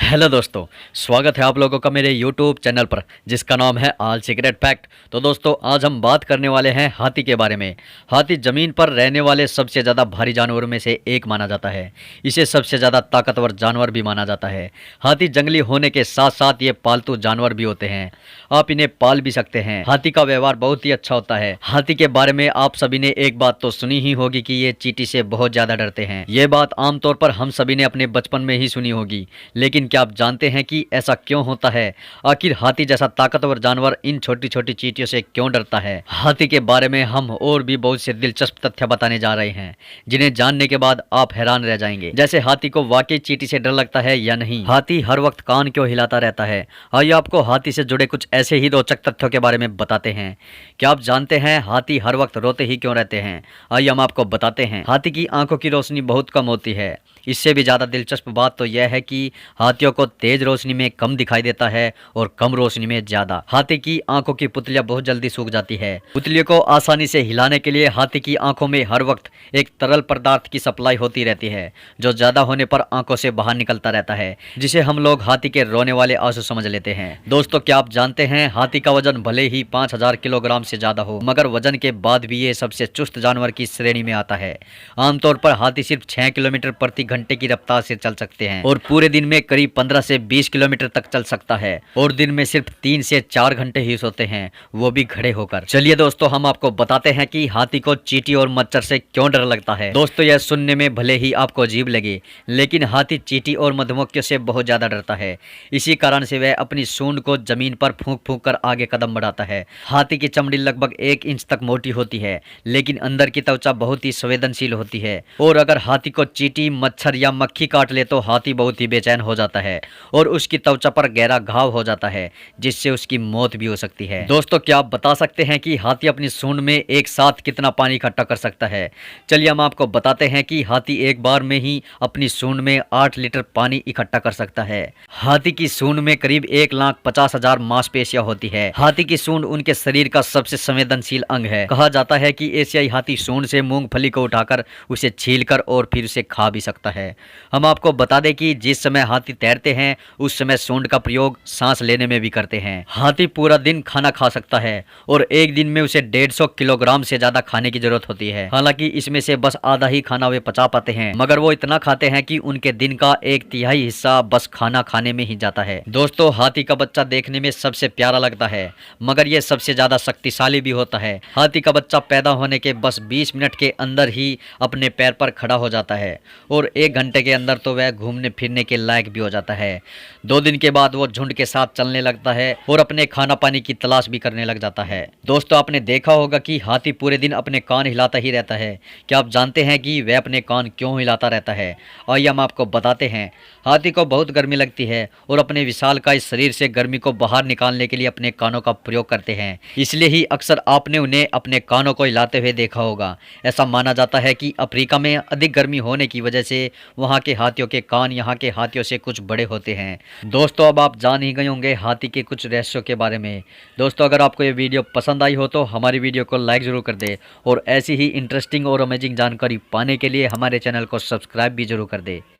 Hello दोस्तों, स्वागत है आप लोगों का मेरे यूट्यूब चैनल पर जिसका नाम है ऑल सीक्रेट फैक्ट। तो दोस्तों, आज हम बात करने वाले हैं हाथी के बारे में। हाथी ज़मीन पर रहने वाले सबसे ज़्यादा भारी जानवरों में से एक माना जाता है। इसे सबसे ज़्यादा ताकतवर जानवर भी माना जाता है। हाथी जंगली होने के साथ साथ ये पालतू जानवर भी होते हैं। आप इन्हें पाल भी सकते हैं। हाथी का व्यवहार बहुत ही अच्छा होता है। हाथी के बारे में आप सभी ने एक बात तो सुनी ही होगी कि ये चींटी से बहुत ज़्यादा डरते हैं। ये बात आमतौर पर हम सभी ने अपने बचपन में ही सुनी होगी, लेकिन क्या आप जानते हैं कि ऐसा क्यों होता है? आखिर हाथी जैसा ताकतवर जानवर इन छोटी छोटी चींटियों से क्यों डरता है? हाथी के बारे में हम और भी बहुत से दिलचस्प तथ्य बताने जा रहे हैं, जिन्हें जानने के बाद आप हैरान रह जाएंगे। जैसे हाथी को वाकई चींटी से डर लगता है या नहीं, हाथी हर वक्त कान क्यों हिलाता रहता है। आइए आपको हाथी से जुड़े कुछ ऐसे ही रोचक तथ्यों के बारे में बताते हैं। क्या आप जानते हैं हाथी हर वक्त रोते ही क्यों रहते हैं? आइए हम आपको बताते हैं। हाथी की आंखों की रोशनी बहुत कम होती है। इससे भी ज़्यादा दिलचस्प बात तो यह है कि हाथियों को तेज रोशनी में कम दिखाई देता है और कम रोशनी में ज़्यादा। हाथी की आंखों की पुतलियां बहुत जल्दी सूख जाती है। पुतलियों को आसानी से हिलाने के लिए हाथी की आंखों में हर वक्त एक तरल पदार्थ की सप्लाई होती रहती है, जो ज़्यादा होने पर आंखों से बाहर निकलता रहता है, जिसे हम लोग हाथी के रोने वाले आंसू समझ लेते हैं। दोस्तों, क्या आप जानते हैं हाथी का वजन भले ही 5000 किलोग्राम से ज़्यादा हो, मगर वजन के बाद भी ये सबसे चुस्त जानवर की श्रेणी में आता है। आमतौर पर हाथी सिर्फ 6 किलोमीटर प्रति घंटे की रफ्तार से चल सकते हैं और पूरे दिन में करीब 15 से 20 किलोमीटर तक चल सकता है, और दिन में सिर्फ 3 से 4 घंटे ही सोते हैं, वो भी खड़े होकर। चलिए दोस्तों, हम आपको बताते हैं कि हाथी को चींटी और मच्छर से क्यों डर लगता है। दोस्तों, यह सुनने में भले ही आपको अजीब लगे, लेकिन हाथी चींटी और मधुमक्खियों से बहुत ज्यादा डरता है। इसी कारण से वह अपनी सूंड को जमीन पर फूंक फूंक कर आगे कदम बढ़ाता है। हाथी की चमड़ी लगभग 1 इंच तक मोटी होती है, लेकिन अंदर की त्वचा बहुत ही संवेदनशील होती है, और अगर हाथी को चींटी, मच्छर या मक्खी काट ले तो हाथी बहुत ही बेचैन हो जाता है और उसकी त्वचा पर गहरा घाव हो जाता है, जिससे उसकी मौत भी हो सकती है। दोस्तों, क्या आप बता सकते हैं कि हाथी अपनी सूंड में एक साथ कितना पानी इकट्ठा कर सकता है? चलिए हम आपको बताते हैं कि हाथी एक बार में ही अपनी सूंड में 8 लीटर पानी इकट्ठा कर सकता है। हाथी की सूंड में करीब 1,50,000 मांसपेशियां होती है। हाथी की सूंड उनके शरीर का सबसे संवेदनशील अंग है। कहा जाता है कि एशियाई हाथी सूंड से मूंगफली को उठाकर उसे छीलकर और फिर उसे खा भी सकता है। हम आपको बता दें कि जिस समय हाथी तैरते हैं उस समय सूंड का प्रयोग सांस लेने में भी करते हैं। हाथी पूरा दिन खाना खा सकता है और एक दिन में उसे 150 किलोग्राम से ज्यादा खाने की जरूरत होती है। हालांकि इसमें से बस आधा ही खाना वे पचा पाते हैं, मगर वो इतना खाते हैं कि उनके दिन का 1/3 हिस्सा बस खाना खाने में ही जाता है। दोस्तों, हाथी का बच्चा देखने में सबसे प्यारा लगता है, मगर यह सबसे ज्यादा शक्तिशाली भी होता है। हाथी का बच्चा पैदा होने के बस 20 मिनट के अंदर ही अपने पैर पर खड़ा हो जाता है और 1 घंटे के अंदर तो वह घूमने फिरने के लायक भी हो जाता है। 2 दिन के बाद वो झुंड के साथ चलने लगता है और अपने खाना पानी की तलाश भी करने लग जाता है। दोस्तों, आपने देखा होगा कि हाथी पूरे दिन अपने कान हिलाता ही रहता है। क्या आप जानते हैं कि वह अपने कान क्यों हिलाता रहता है? आइए हम आपको बताते हैं। हाथी को बहुत गर्मी लगती है और अपने विशालकाय शरीर से गर्मी को बाहर निकालने के लिए अपने कानों का प्रयोग करते हैं। इसलिए ही अक्सर आपने उन्हें अपने कानों को हिलाते हुए देखा होगा। ऐसा माना जाता है कि अफ्रीका में अधिक गर्मी होने की वजह से वहाँ के हाथियों के कान यहाँ के हाथियों से कुछ बड़े होते हैं। दोस्तों, अब आप जान ही गए होंगे हाथी के कुछ रहस्यों के बारे में। दोस्तों, अगर आपको ये वीडियो पसंद आई हो तो हमारी वीडियो को लाइक ज़रूर कर दे और ऐसी ही इंटरेस्टिंग और अमेजिंग जानकारी पाने के लिए हमारे चैनल को सब्सक्राइब भी जरूर कर दे।